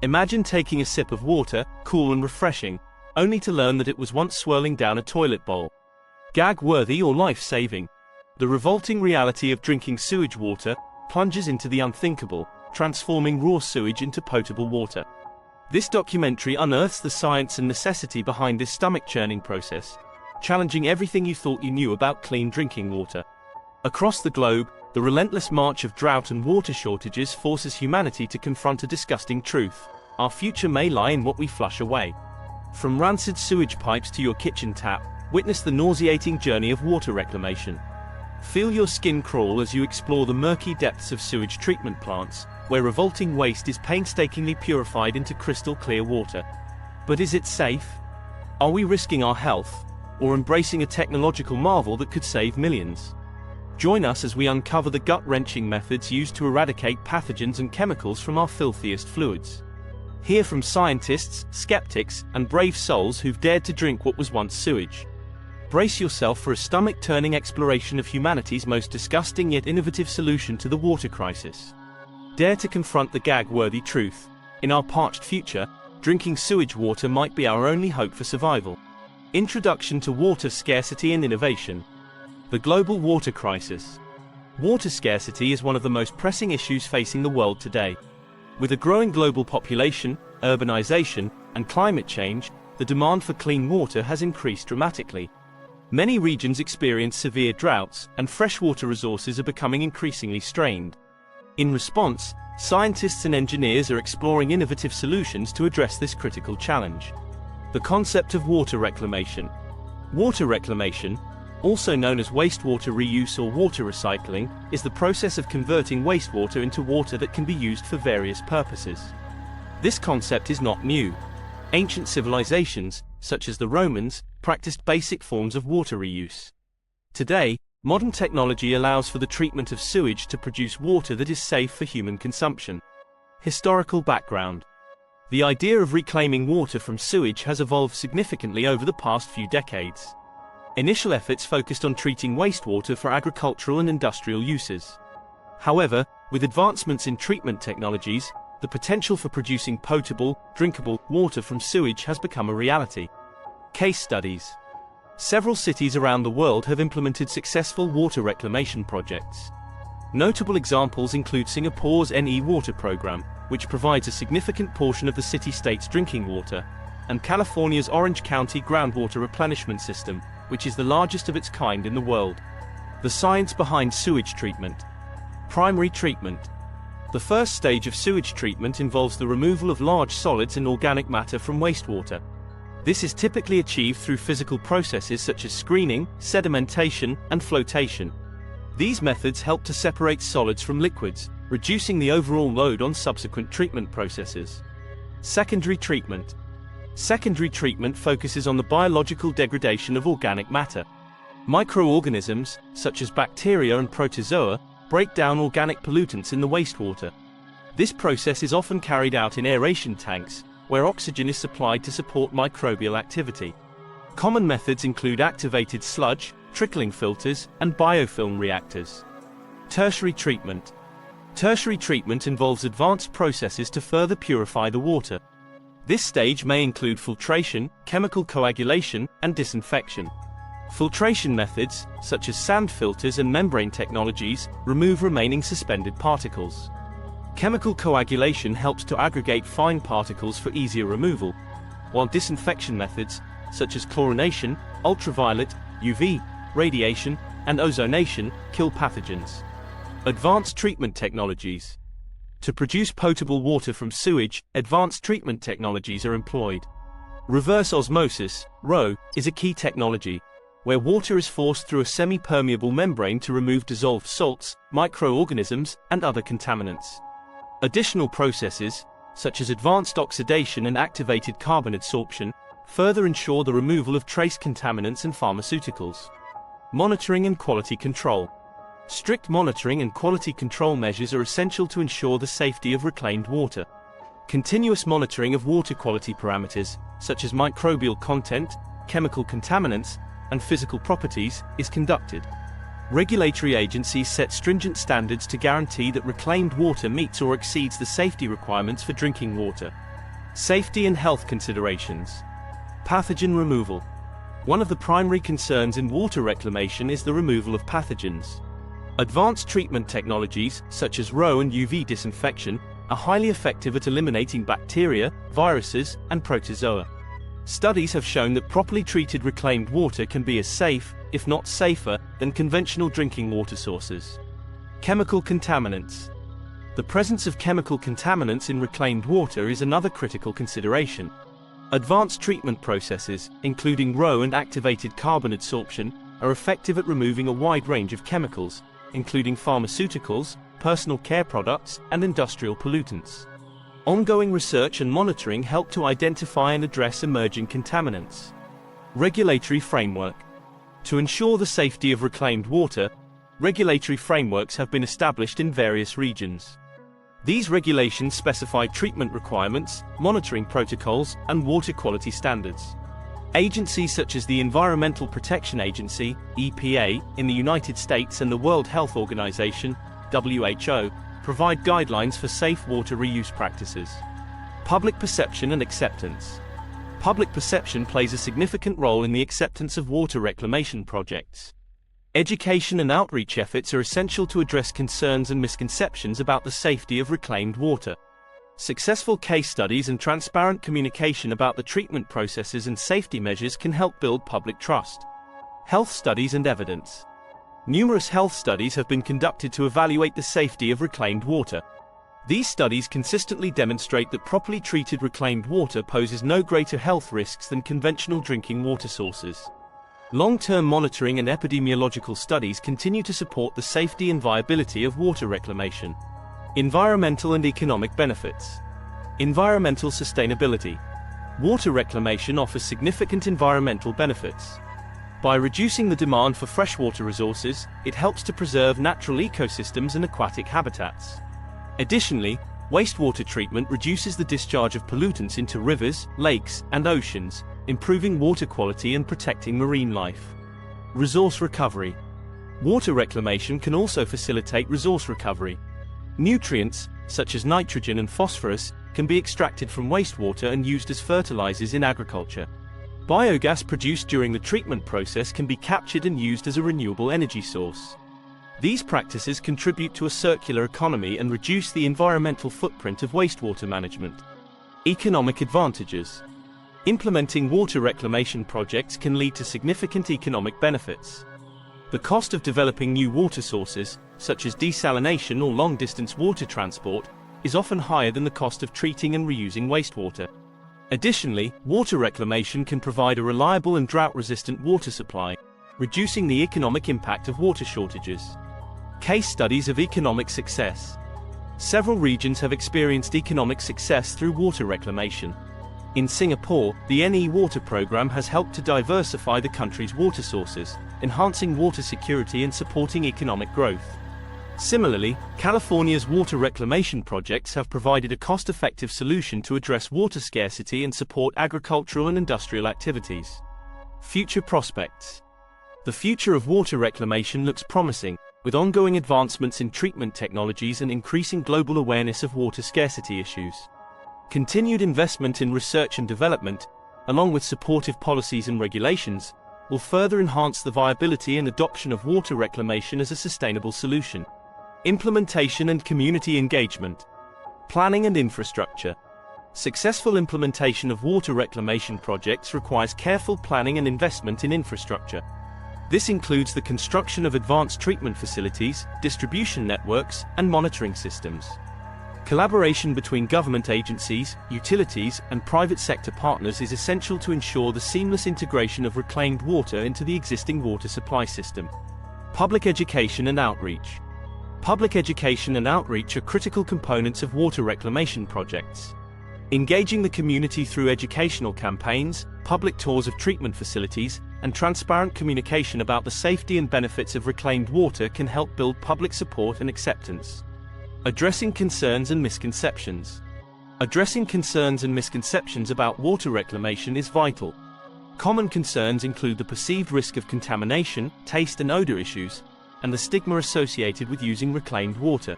Imagine taking a sip of water, cool and refreshing, only to learn that it was once swirling down a toilet bowl. Gag-worthy or life-saving? The revolting reality of drinking sewage water plunges into the unthinkable, transforming raw sewage into potable water. This documentary unearths the science and necessity behind this stomach-churning process, challenging everything you thought you knew about clean drinking water. Across the globe, the relentless march of drought and water shortages forces humanity to confront a disgusting truth: our future may lie in what we flush away. From rancid sewage pipes to your kitchen tap, witness the nauseating journey of water reclamation. Feel your skin crawl as you explore the murky depths of sewage treatment plants, where revolting waste is painstakingly purified into crystal-clear water. But is it safe? Are we risking our health, or embracing a technological marvel that could save millions? Join us as we uncover the gut-wrenching methods used to eradicate pathogens and chemicals from our filthiest fluids. Hear from scientists, skeptics, and brave souls who've dared to drink what was once sewage. Brace yourself for a stomach-turning exploration of humanity's most disgusting yet innovative solution to the water crisis. Dare to confront the gag-worthy truth: in our parched future, drinking sewage water might be our only hope for survival. Introduction to water scarcity and innovation. The global water crisis. Water scarcity is one of the most pressing issues facing the world today. With a growing global population, urbanization, and climate change, the demand for clean water has increased dramatically. Many regions experience severe droughts, and freshwater resources are becoming increasingly strained. In response, scientists and engineers are exploring innovative solutions to address this critical challenge. The concept of water reclamation. Water reclamation, also known as wastewater reuse or water recycling, is the process of converting wastewater into water that can be used for various purposes. This concept is not new. Ancient civilizations, such as the Romans, practiced basic forms of water reuse. Today, modern technology allows for the treatment of sewage to produce water that is safe for human consumption. Historical background. The idea of reclaiming water from sewage has evolved significantly over the past few decades. Initial efforts focused on treating wastewater for agricultural and industrial uses. However, with advancements in treatment technologies, the potential for producing potable, drinkable water from sewage has become a reality. Case studies. Several cities around the world have implemented successful water reclamation projects. Notable examples include Singapore's NE Water program, which provides a significant portion of the city-state's drinking water, and California's Orange County groundwater replenishment system, which is the largest of its kind in the world. The science behind sewage treatment. Primary treatment. The first stage of sewage treatment involves the removal of large solids and organic matter from wastewater. This is typically achieved through physical processes such as screening, sedimentation, and flotation. These methods help to separate solids from liquids, reducing the overall load on subsequent treatment processes. Secondary treatment. Secondary treatment focuses on the biological degradation of organic matter. Microorganisms, such as bacteria and protozoa, break down organic pollutants in the wastewater. This process is often carried out in aeration tanks, where oxygen is supplied to support microbial activity. Common methods include activated sludge, trickling filters, and biofilm reactors. Tertiary treatment. Tertiary treatment involves advanced processes to further purify the water. This stage may include filtration, chemical coagulation, and disinfection. Filtration methods, such as sand filters and membrane technologies, remove remaining suspended particles. Chemical coagulation helps to aggregate fine particles for easier removal, while disinfection methods, such as chlorination, ultraviolet, UV, radiation, and ozonation, kill pathogens. Advanced treatment technologies. To produce potable water from sewage, advanced treatment technologies are employed. Reverse osmosis, RO, is a key technology, where water is forced through a semi-permeable membrane to remove dissolved salts, microorganisms, and other contaminants. Additional processes, such as advanced oxidation and activated carbon adsorption, further ensure the removal of trace contaminants and pharmaceuticals. Monitoring and quality control. Strict monitoring and quality control measures are essential to ensure the safety of reclaimed water. Continuous monitoring of water quality parameters, such as microbial content, chemical contaminants, and physical properties, is conducted. Regulatory agencies set stringent standards to guarantee that reclaimed water meets or exceeds the safety requirements for drinking water. Safety and health considerations. Pathogen removal. One of the primary concerns in water reclamation is the removal of pathogens. Advanced treatment technologies, such as RO and UV disinfection, are highly effective at eliminating bacteria, viruses, and protozoa. Studies have shown that properly treated reclaimed water can be as safe, if not safer, than conventional drinking water sources. Chemical contaminants. The presence of chemical contaminants in reclaimed water is another critical consideration. Advanced treatment processes, including RO and activated carbon adsorption, are effective at removing a wide range of chemicals, including pharmaceuticals, personal care products, and industrial pollutants. Ongoing research and monitoring help to identify and address emerging contaminants. Regulatory framework. To ensure the safety of reclaimed water, regulatory frameworks have been established in various regions. These regulations specify treatment requirements, monitoring protocols, and water quality standards. Agencies such as the Environmental Protection Agency, EPA, in the United States and the World Health Organization, WHO, provide guidelines for safe water reuse practices. Public perception and acceptance. Public perception plays a significant role in the acceptance of water reclamation projects. Education and outreach efforts are essential to address concerns and misconceptions about the safety of reclaimed water. Successful case studies and transparent communication about the treatment processes and safety measures can help build public trust. Health studies and evidence. Numerous health studies have been conducted to evaluate the safety of reclaimed water. These studies consistently demonstrate that properly treated reclaimed water poses no greater health risks than conventional drinking water sources. Long-term monitoring and epidemiological studies continue to support the safety and viability of water reclamation. Environmental and economic benefits. Environmental sustainability. Water reclamation offers significant environmental benefits. By reducing the demand for freshwater resources, it helps to preserve natural ecosystems and aquatic habitats. Additionally, wastewater treatment reduces the discharge of pollutants into rivers, lakes, and oceans, improving water quality and protecting marine life. Resource recovery. Water reclamation can also facilitate resource recovery. Nutrients, such as nitrogen and phosphorus, can be extracted from wastewater and used as fertilizers in agriculture. Biogas produced during the treatment process can be captured and used as a renewable energy source. These practices contribute to a circular economy and reduce the environmental footprint of wastewater management. Economic advantages. Implementing water reclamation projects can lead to significant economic benefits. The cost of developing new water sources, such as desalination or long-distance water transport, is often higher than the cost of treating and reusing wastewater. Additionally, water reclamation can provide a reliable and drought-resistant water supply, reducing the economic impact of water shortages. Case studies of economic success. Several regions have experienced economic success through water reclamation. In Singapore, the NE Water program has helped to diversify the country's water sources, enhancing water security and supporting economic growth. Similarly, California's water reclamation projects have provided a cost-effective solution to address water scarcity and support agricultural and industrial activities. Future prospects. The future of water reclamation looks promising, with ongoing advancements in treatment technologies and increasing global awareness of water scarcity issues. Continued investment in research and development, along with supportive policies and regulations, will further enhance the viability and adoption of water reclamation as a sustainable solution. Implementation and community engagement. Planning and infrastructure. Successful implementation of water reclamation projects requires careful planning and investment in infrastructure. This includes the construction of advanced treatment facilities, distribution networks, and monitoring systems. Collaboration between government agencies, utilities, and private sector partners is essential to ensure the seamless integration of reclaimed water into the existing water supply system. Public education and outreach. Public education and outreach are critical components of water reclamation projects. Engaging the community through educational campaigns, public tours of treatment facilities, and transparent communication about the safety and benefits of reclaimed water can help build public support and acceptance. Addressing concerns and misconceptions. Addressing concerns and misconceptions about water reclamation is vital. Common concerns include the perceived risk of contamination, taste and odor issues, and the stigma associated with using reclaimed water.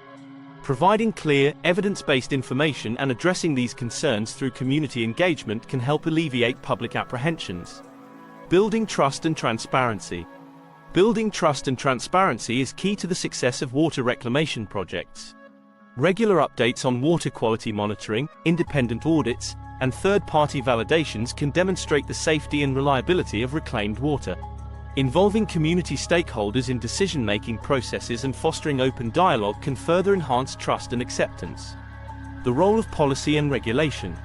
Providing clear, evidence-based information and addressing these concerns through community engagement can help alleviate public apprehensions. Building trust and transparency. Building trust and transparency is key to the success of water reclamation projects. Regular updates on water quality monitoring, independent audits, and third-party validations can demonstrate the safety and reliability of reclaimed water. Involving community stakeholders in decision-making processes and fostering open dialogue can further enhance trust and acceptance. The role of policy and regulation.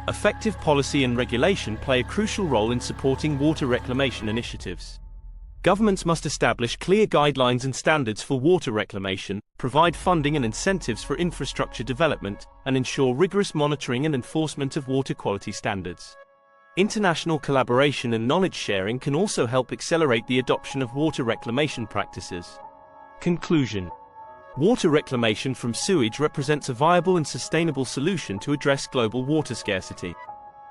Effective policy and regulation play a crucial role in supporting water reclamation initiatives. Governments must establish clear guidelines and standards for water reclamation, provide funding and incentives for infrastructure development, and ensure rigorous monitoring and enforcement of water quality standards. International collaboration and knowledge sharing can also help accelerate the adoption of water reclamation practices. Conclusion. Water reclamation from sewage represents a viable and sustainable solution to address global water scarcity.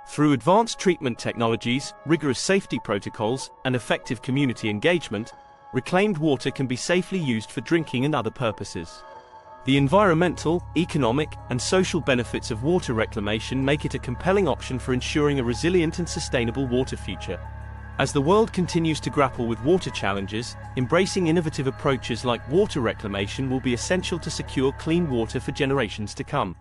Through advanced treatment technologies, rigorous safety protocols, and effective community engagement, reclaimed water can be safely used for drinking and other purposes. The environmental, economic, and social benefits of water reclamation make it a compelling option for ensuring a resilient and sustainable water future. As the world continues to grapple with water challenges, embracing innovative approaches like water reclamation will be essential to secure clean water for generations to come.